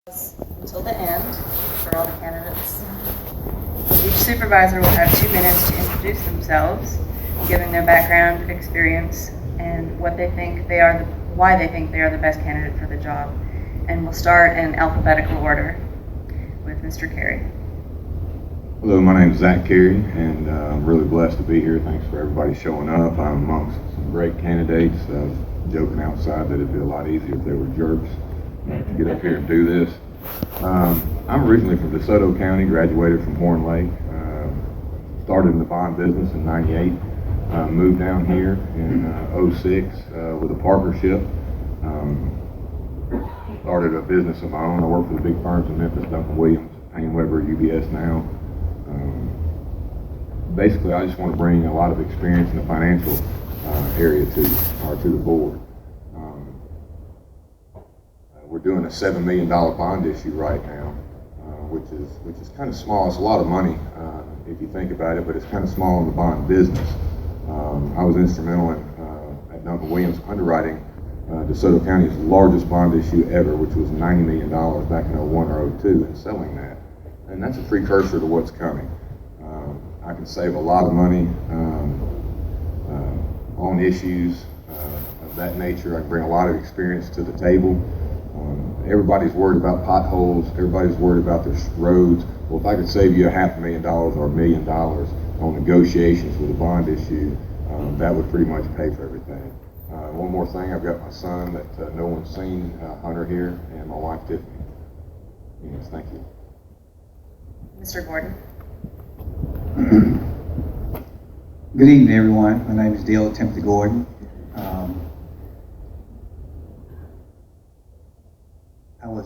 Until the end for all the candidates. Each supervisor will have 2 minutes to introduce themselves, giving their background, experience, and why they think they are the best candidate for the job. And we'll start in alphabetical order with Mr. Carey. Hello, my name is Carey, and I'm really blessed to be here. Thanks for everybody showing up. I'm amongst some great candidates. I was joking outside that it'd be a lot easier if they were jerks to get up here and do this. I'm originally from DeSoto County, graduated from Horn Lake, started in the bond business in '98, moved down here in '06 with a partnership. Started a business of my own. I work for the big firms in Memphis, Duncan Williams, Payne Weber, UBS now. Basically, I just want to bring a lot of experience in the financial area to the board. We're doing a $7 million bond issue right now, which is kind of small. It's a lot of money if you think about it, but it's kind of small in the bond business. I was instrumental at Duncan Williams underwriting DeSoto County's largest bond issue ever, which was $90 million back in '01 or '02, and selling that. And that's a precursor to what's coming. I can save a lot of money on issues of that nature. I can bring a lot of experience to the table. Everybody's worried about potholes. Everybody's worried about their roads. Well, if I could save you $500,000 or $1 million on negotiations with a bond issue, that would pretty much pay for everything. One more thing, I've got my son that no one's seen, Hunter here, and my wife Tiffany. Yes, thank you. Mr. Gordon. Good evening, everyone. My name is Dale Timothy Gordon.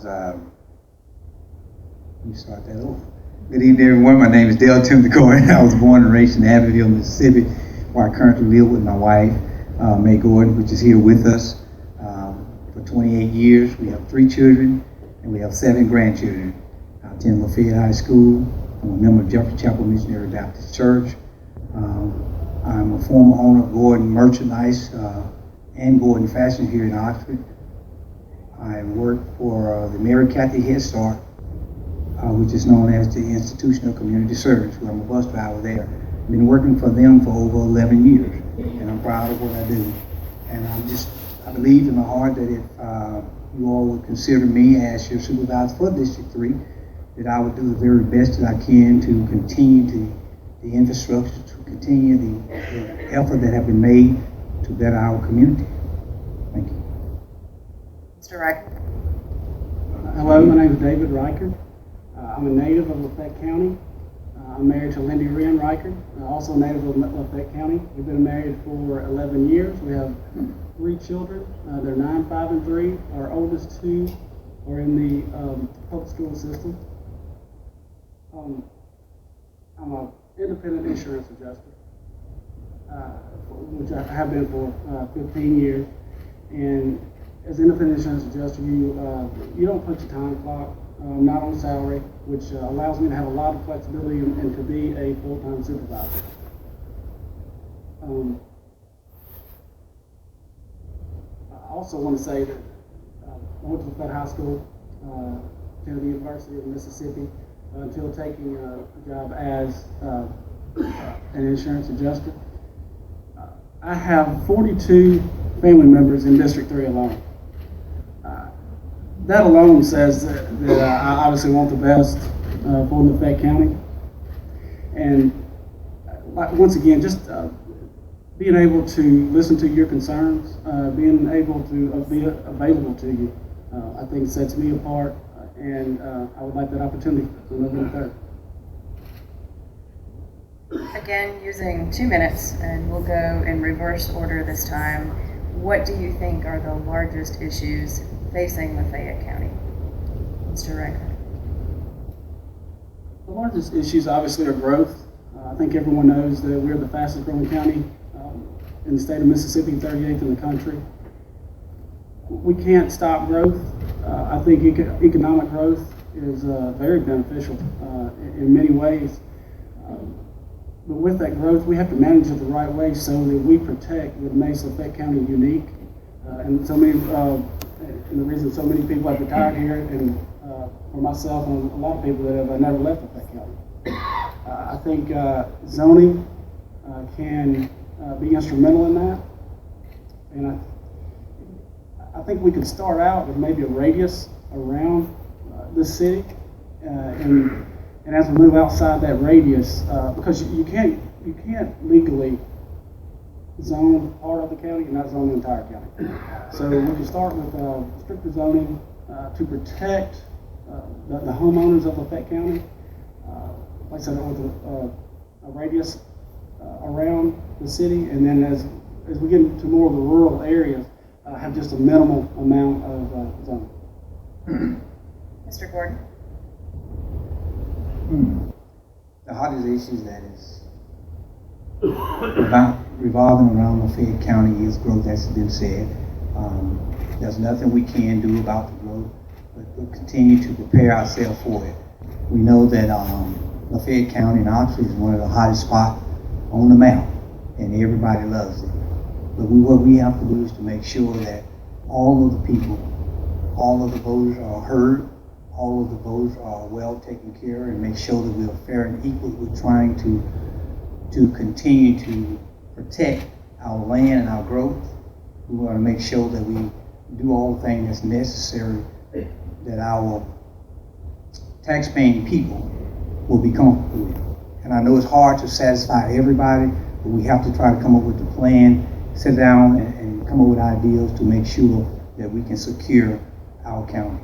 Let me start that over. Good evening, everyone. My name is Dale Timothy Gordon. I was born and raised in Abbeville, Mississippi, where I currently live with my wife, May Gordon, which is here with us for 28 years. We have 3 children, and we have 7 grandchildren. I attend Lafayette High School. I'm a member of Jeffrey Chapel Missionary Baptist Church. I'm a former owner of Gordon Merchandise and Gordon Fashion here in Oxford. I work for the Mary Cathy Head Start, which is known as the Institution of Community Service, where I'm a bus driver there. I've been working for them for over 11 years, and I'm proud of what I do. And I believe in my heart that if you all would consider me as your supervisor for District 3, that I would do the very best that I can to continue the infrastructure, to continue the effort that have been made to better our community. Thank you. Mr. Rikard. Hello, my name is David Rikard. I'm a native of Lafayette County. I'm married to Lindy Wren Rikard, also a native of Lafayette County. We've been married for 11 years. We have 3 children. They're 9, 5, and 3. Our oldest 2 are in the public school system. I'm an independent insurance adjuster, which I have been for 15 years. And as an independent insurance adjuster, you don't put your time clock, not on salary, which allows me to have a lot of flexibility and to be a full-time supervisor. I also want to say that I went to Lafayette High School, attended the University of Mississippi, until taking a job as an insurance adjuster. I have 42 family members in District 3 alone. That alone says that I obviously want the best for Lafayette County. And once again, just being able to listen to your concerns, being able to be available to you, I think sets me apart. And I would like that opportunity for November 3rd. Again, using 2 minutes, and we'll go in reverse order this time. What do you think are the largest issues facing Lafayette County? Mr. Rikard. The largest issues obviously are growth. I think everyone knows that we're the fastest growing county in the state of Mississippi, 38th in the country. We can't stop growth. I think economic growth is very beneficial in many ways. But with that growth, we have to manage it the right way so that we protect what makes Lafayette County unique. And so many, and the reason so many people have retired here and for myself and a lot of people that have never left Lafayette County. I think zoning can be instrumental in that, and I think we could start out with maybe a radius around the city, and as we move outside that radius, because you can't legally zone part of the county and not zone the entire county. So we can start with stricter zoning to protect the homeowners of Lafayette County. Like I said, with a radius around the city, and then as we get into more of the rural areas, have just a minimal amount of zoning. Mr. Gordon? The hottest issue that is about revolving around Lafayette County is growth, as has been said. There's nothing we can do about the growth, but we'll continue to prepare ourselves for it. We know that Lafayette County and Oxford is one of the hottest spots on the map, and everybody loves it. But what we have to do is to make sure that all of the people, all of the voters are heard, all of the voters are well taken care of, and make sure that we are fair and equal. We're trying to continue to protect our land and our growth. We want to make sure that we do all the things that's necessary that our taxpaying people will be comfortable with. And I know it's hard to satisfy everybody, but we have to try to come up with a plan, sit down and come up with ideas to make sure that we can secure our county.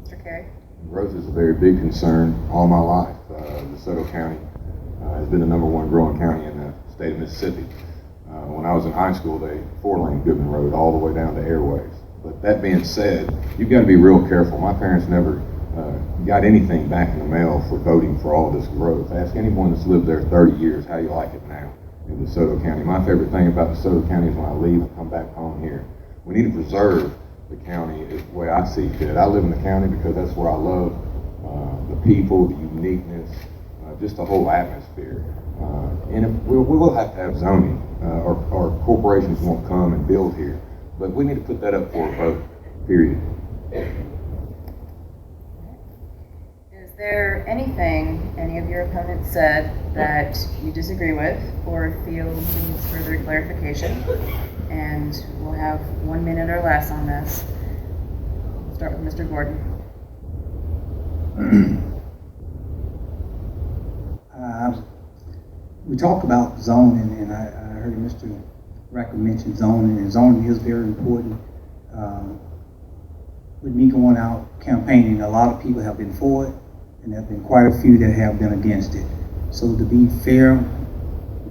Mr. Carey? Growth is a very big concern all my life. DeSoto County has been the #1 growing county in the state of Mississippi. When I was in high school, they 4-lane Goodman Road all the way down to Airways. But that being said, you've got to be real careful. My parents never got anything back in the mail for voting for all this growth. Ask anyone that's lived there 30 years how you like it now in DeSoto County. My favorite thing about DeSoto County is when I leave and come back home here. We need to preserve the county is the way I see fit. I live in the county because that's where I love the people, the uniqueness, just the whole atmosphere. And we will have to have zoning, or corporations won't come and build here. But we need to put that up for a vote, period. Is there anything any of your opponents said that you disagree with or feel needs further clarification? And we'll have 1 minute or less on this. We'll start with Mr. Gordon. We talk about zoning, and I heard Mr. Rikard mention zoning, and zoning is very important. With me going out campaigning, a lot of people have been for it, and there have been quite a few that have been against it. So to be fair,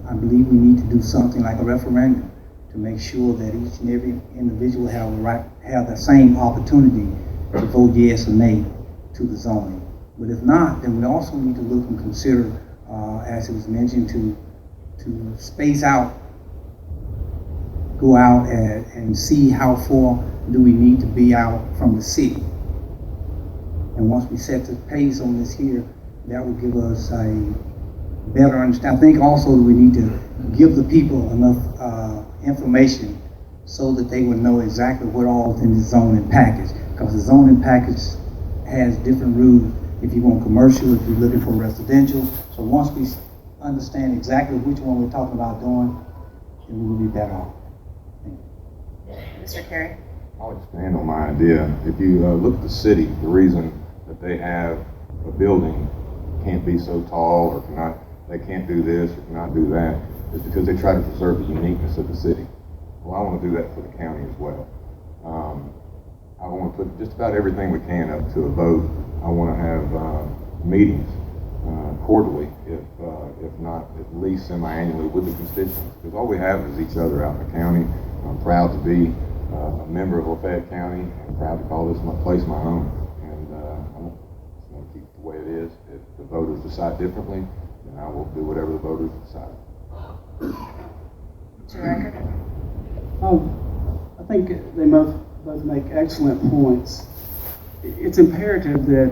I believe we need to do something like a referendum to make sure that each and every individual have the same opportunity to vote yes or nay to the zoning. But if not, then we also need to look and consider, as it was mentioned, to space out, go out and see how far do we need to be out from the city. And once we set the pace on this here, that will give us a better understanding. I think also we need to give the people enough information so that they would know exactly what all is in the zoning package. Because the zoning package has different rules if you want commercial, if you're looking for residential. So once we understand exactly which one we're talking about doing, then we will be better off. Mr. Carey? I'll expand on my idea. If you look at the city, the reason that they have a building can't be so tall or they can't do this or cannot do that is because they try to preserve the uniqueness of the city. Well, I want to do that for the county as well. I want to put just about everything we can up to a vote. I want to have meetings quarterly, if not at least semi-annually, with the constituents. Because all we have is each other out in the county. I'm proud to be a member of Lafayette County. I'm proud to call this my place my home. And I want to keep it the way it is. If the voters decide differently, then I will do whatever the voters decide. Mr. Rikard? I think they both make excellent points. It's imperative that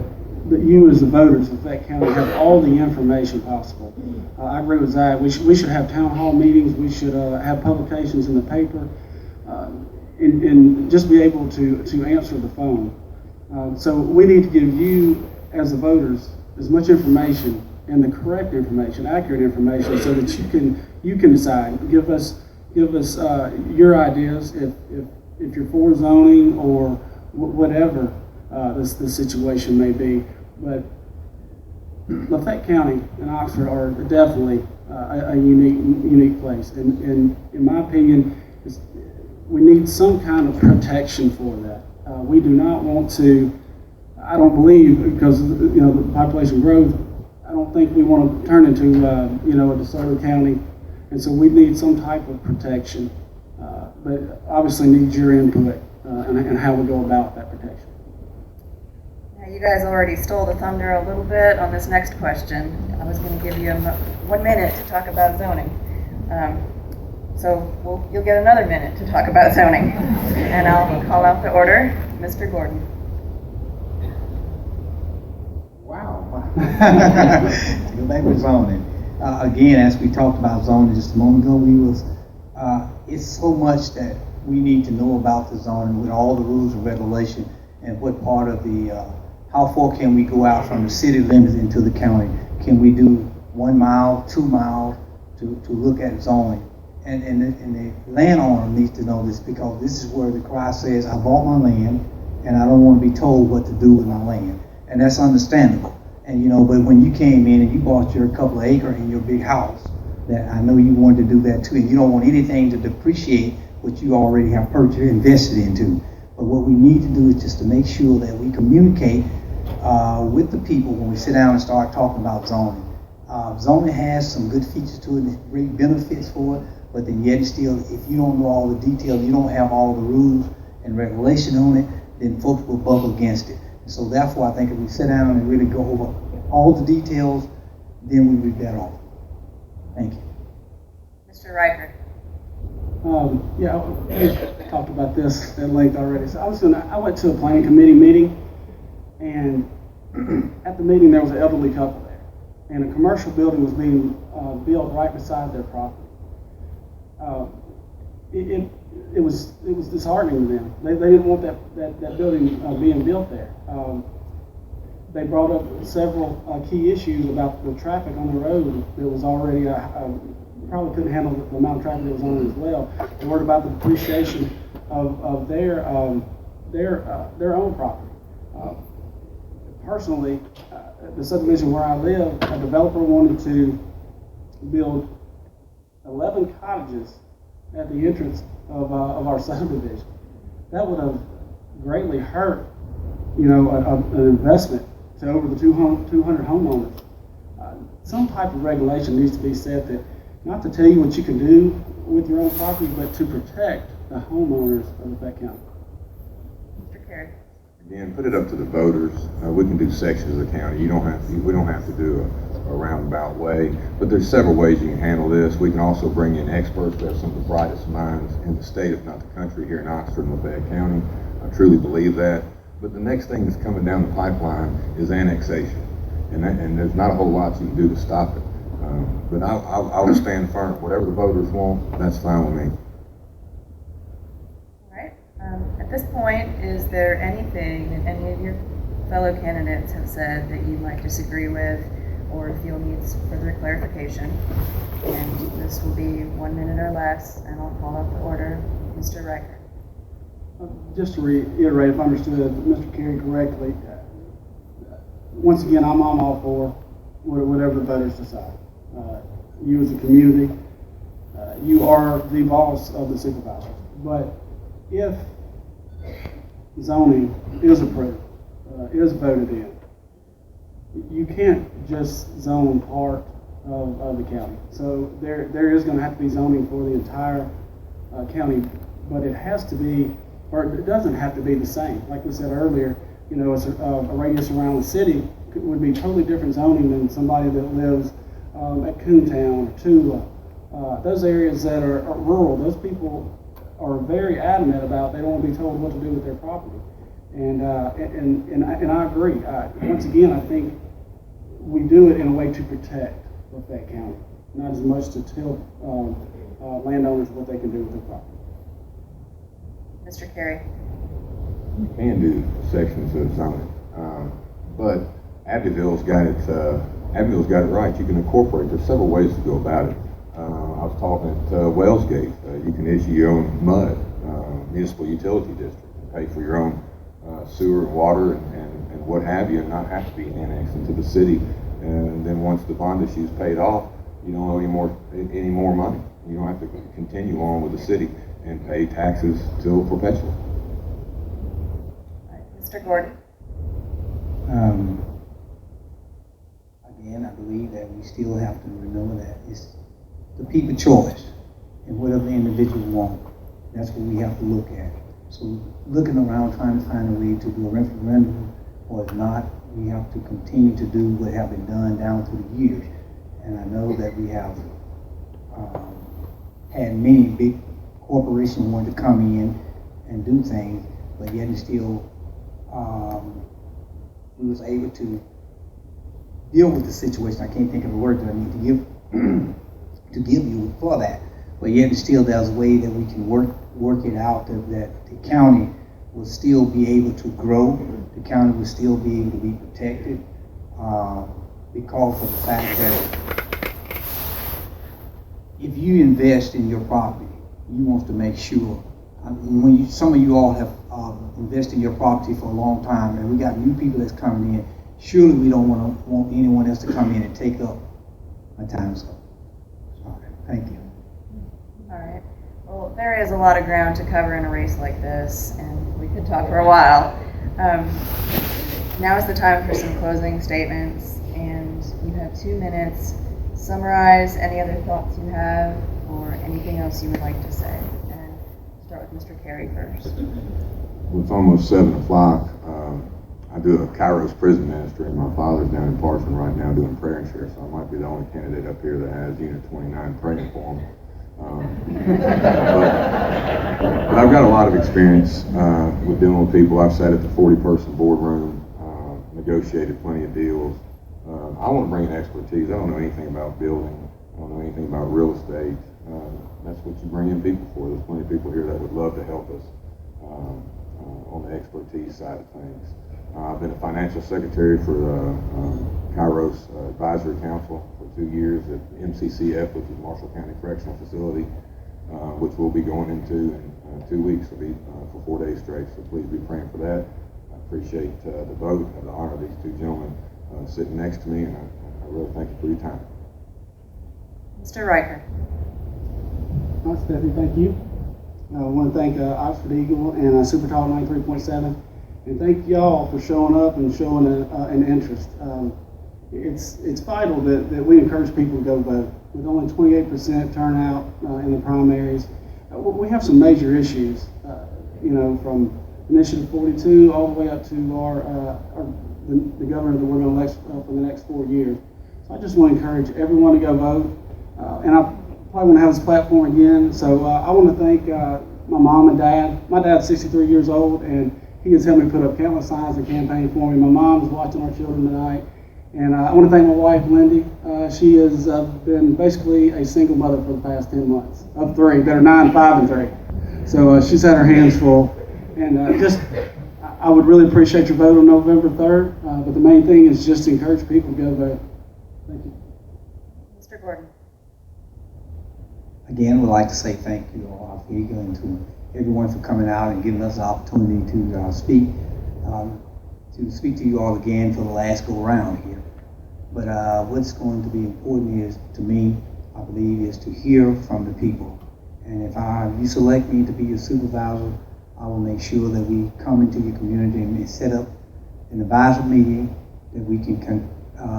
you as the voters of Lafayette County have all the information possible. I agree with Zach. We should have town hall meetings. We should have publications in the paper, and just be able to answer the phone. So we need to give you, as the voters, as much information and the correct information, accurate information, so that you can decide. Give us your ideas if you're for zoning or whatever the situation may be. But Lafayette County and Oxford are definitely a unique place, and in my opinion, we need some kind of protection for that. We do not want to. I don't believe, because the population growth, I don't think we want to turn into a DeSoto County, and so we need some type of protection. But obviously needs your input and how we go about that protection. Now, you guys already stole the thunder a little bit on this next question. I was going to give you 1 minute to talk about zoning. So you'll get another minute to talk about zoning. And I'll call out the order. Mr. Gordon. Wow. Go back with zoning. Again, as we talked about zoning just a moment ago, it's so much that we need to know about the zoning with all the rules and regulation, and what part of the, how far can we go out from the city limits into the county? Can we do 1 mile, 2 miles to look at zoning? And the landowner needs to know this, because this is where the cry says, I bought my land and I don't want to be told what to do with my land. And that's understandable. And but when you came in and you bought your couple of acres in your big house, that I know you wanted to do that too, and you don't want anything to depreciate what you already have purchased, invested into. But what we need to do is just to make sure that we communicate with the people when we sit down and start talking about zoning. Zoning has some good features to it, and great benefits for it, but then yet still, if you don't know all the details, you don't have all the rules and regulation on it, then folks will bump against it. So therefore, I think if we sit down and really go over all the details, then we would be better off. Thank you. Mr. Rikard. Yeah, we talked about this at length already. So I went to a planning committee meeting, and at the meeting there was an elderly couple there, and a commercial building was being built right beside their property. It was disheartening to them. They didn't want that building being built there. They brought up several key issues about the traffic on the road that was already probably couldn't handle the amount of traffic that was on it as well. They worried about the depreciation of their own property. Personally, the subdivision where I live, a developer wanted to build 11 cottages at the entrance of our subdivision. That would have greatly hurt, an investment to over the 200 homeowners. Some type of regulation needs to be set, that not to tell you what you can do with your own property, but to protect the homeowners of Lafayette County. Mr. Carey. Again, put it up to the voters. We can do sections of the county. We don't have to do a roundabout way, but there's several ways you can handle this. We can also bring in experts. We have some of the brightest minds in the state, if not the country, here in Oxford and Lafayette County. I truly believe that. But the next thing that's coming down the pipeline is annexation, and there's not a whole lot you can do to stop it. But I will stand firm. Whatever the voters want, that's fine with me. All right. At this point, is there anything that any of your fellow candidates have said that you might disagree with, or feel needs further clarification? And this will be 1 minute or less, and I'll call up the order. Mr. Rikard. Just to reiterate, if I understood Mr. Carey correctly, once again, I'm all for whatever the voters decide. You as a community, you are the boss of the supervisors. But if zoning is approved, is voted in, you can't just zone part of the county. So there is going to have to be zoning for the entire county, but it has to be, or it doesn't have to be the same. Like we said earlier, it's a radius around the city would be totally different zoning than somebody that lives at Coontown or Tula. Those areas that are rural, those people are very adamant about they don't want to be told what to do with their property. And I agree. Once again, I think we do it in a way to protect Lafayette County, not as much to tell landowners what they can do with their property. Mr. Carey. you can do sections of zoning. But Abbeville's got it right. You can incorporate. There's several ways to go about it. I was talking at Wellsgate. You can issue your own MUD, municipal utility district, and pay for your own sewer and water and what have you, and not have to be annexed into the city. And then once the bond issue is paid off, you don't owe any more money. You don't have to continue on with the city and pay taxes till perpetual. All right, Mr. Gordon. Again, I believe that we still have to remember that it's the people's choice, and whatever the individual wants, that's what we have to look at. So looking around trying to find a way to do a referendum, or if not, we have to continue to do what have been done down through the years. And I know that we have had many big corporations want to come in and do things, but yet and still we was able to deal with the situation. I can't think of the word that I need to give you for that. But yet and still there's a way that we can work it out that the county will still be able to grow, the county will still be able to be protected because of the fact that if you invest in your property, you want to make sure. Some of you all have invested in your property for a long time, and we got new people that's coming in. Surely we don't want anyone else to come in and take up my time. So, sorry. Thank you. All right. Well, there is a lot of ground to cover in a race like this, and we could talk for a while. Now is the time for some closing statements, and you have 2 minutes. Summarize any other thoughts you have or anything else you would like to say. And start with Mr. Carey first. Well, it's almost 7 o'clock. I do a Kairos prison ministry, and my father's down in Parchman right now doing prayer and share, so I might be the only candidate up here that has Unit 29 praying for him. But I've got a lot of experience with dealing with people. I've sat at the 40-person boardroom, negotiated plenty of deals. I want to bring in expertise. I don't know anything about building. I don't know anything about real estate. That's what you bring in people for. There's plenty of people here that would love to help us on the expertise side of things. I've been a financial secretary for the Kairos Advisory Council for 2 years at MCCF, which is Marshall County Correctional Facility, which we'll be going into in 2 weeks. It'll be for 4 days straight, so please be praying for that. I appreciate the vote. I have the honor of these 2 gentlemen sitting next to me, and I really thank you for your time. Mr. Rikard. Stephanie, thank you. I want to thank Oxford Eagle and Super Talk 93.7, and thank y'all for showing up and showing an interest. It's vital that we encourage people to go vote. With only 28% turnout in the primaries, we have some major issues. From Initiative 42 all the way up to the governor that we're going to elect for the next 4 years. So I just want to encourage everyone to go vote, and I probably want to have this platform again. So I want to thank my mom and dad. My dad's 63 years old, and he has helped me put up countless signs and campaign for me. My mom is watching our children tonight. And I want to thank my wife, Lindy. She has been basically a single mother for the past 10 months, of 3, that are 9, 5, and 3. So she's had her hands full. And I would really appreciate your vote on November 3rd. But the main thing is just to encourage people to go vote. Thank you. Mr. Gordon. Again, we'd like to say thank you all, Eagle, and to everyone for coming out and giving us the opportunity to speak to you all again for the last go around here. But what's going to be important is, to me, I believe, is to hear from the people. And if you select me to be your supervisor, I will make sure that we come into your community and set up an advisory meeting that we can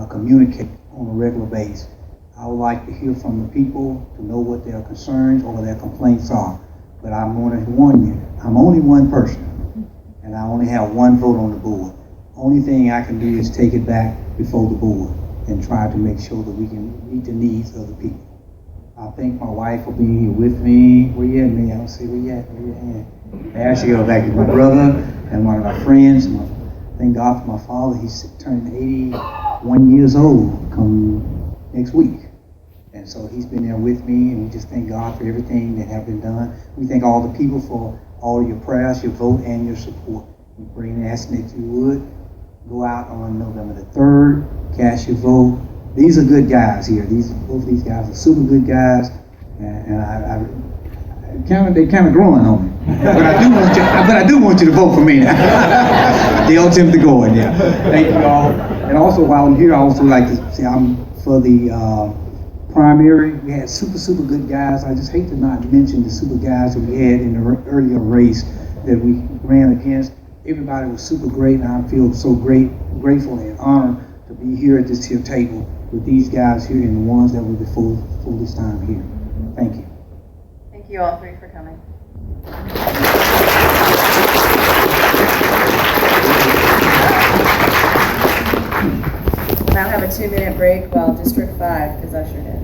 communicate on a regular basis. I would like to hear from the people to know what their concerns or their complaints are. But I'm going to warn you, I'm only one person, and I only have one vote on the board. Only thing I can do is take it back before the board and try to make sure that we can meet the needs of the people. I thank my wife for being here with me. Where you at, man? I don't see where you at. Where you at? There she goes, back to my brother and one of my friends. Thank God for my father. He's turning 81 years old come next week. And so he's been there with me, and we just thank God for everything that have been done. We thank all the people for all your prayers, your vote, and your support. We pray and ask that you would go out on November the 3rd, cast your vote. These are good guys here. Both of these guys are super good guys, and they're kind of growing on me. But I do want you to vote for me now. Dale Timothy Gordon, yeah. Thank you all. And also while I'm here, I also like to say I'm for the primary. We had super good guys. I just hate to not mention the super guys that we had in the earlier race that we ran against. Everybody was super great, and I feel so grateful and honored to be here at this here table with these guys here and the ones that were before this time here. Thank you. Thank you all three for coming. We'll now have a 2-minute break while District 5 is ushered in.